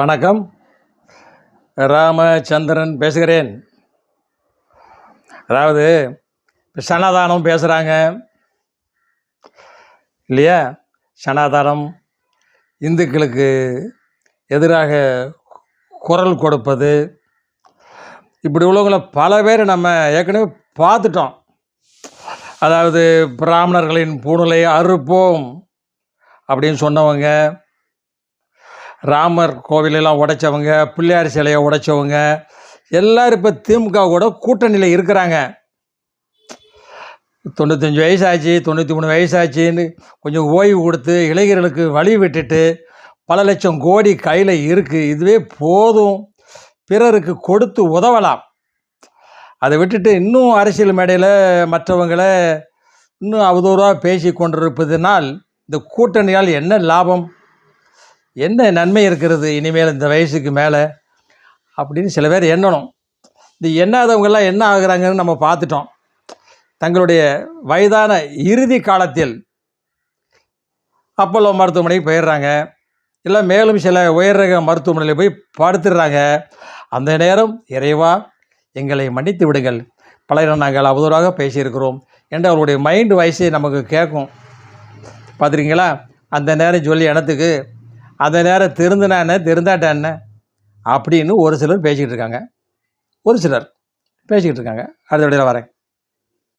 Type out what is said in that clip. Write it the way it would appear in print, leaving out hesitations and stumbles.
வணக்கம். ராமச்சந்திரன் பேசுகிறேன். அதாவது சனாதானம் பேசுகிறாங்க இல்லையா? சனாதானம் இந்துக்களுக்கு எதிராக குரல் கொடுப்பது, இப்படி உள்ளவங்கள பல பேர் நம்ம ஏற்கனவே பார்த்துட்டோம். அதாவது பிராமணர்களின் பூணலை அறுப்போம் அப்படின்னு சொன்னவங்க, ராமர் கோவிலெல்லாம் உடைச்சவங்க, பிள்ளையார் சிலையை உடைச்சவங்க எல்லோரும் இப்போ திமுக கூட கூட்டணியில் இருக்கிறாங்க. 95 வயசாச்சு, 93 வயசாச்சுன்னு கொஞ்சம் ஓய்வு கொடுத்து இளைஞர்களுக்கு வழி விட்டுட்டு பல லட்சம் கோடி கையில் இருக்குது, இதுவே போதும், பிறருக்கு கொடுத்து உதவலாம். அதை விட்டுட்டு இன்னும் அரசியல் மேடையில் மற்றவங்களை இன்னும் அவதூறாக பேசி கொண்டிருப்பதனால் இந்த கூட்டணியால் என்ன லாபம், என்ன நன்மை இருக்கிறது இனிமேல் இந்த வயசுக்கு மேலே அப்படின்னு சில பேர் எண்ணணும். இந்த எண்ணாதவங்கெல்லாம் என்ன ஆகுறாங்கன்னு நம்ம பார்த்துட்டோம். தங்களுடைய வயதான இறுதி காலத்தில் அப்போலோ மருத்துவமனைக்கு போயிடுறாங்க, இல்லை மேலும் சில உயர் ரக மருத்துவமனையில் போய் படுத்துடுறாங்க. அந்த நேரம் இறைவா எங்களை மன்னித்து விடுங்கள், பலரும் நாங்கள் அவதூறாக பேசியிருக்கிறோம் என்று அவருடைய மைண்டு வயசு நமக்கு கேட்கும். பார்த்துருக்கீங்களா? அந்த நேரம் சொல்லி இடத்துக்கு அந்த நேரம் திருந்தினானே திருந்தாட்டான அப்படின்னு ஒரு சிலர் பேசிக்கிட்டு இருக்காங்க. அடுத்த வழியில் வரேன்.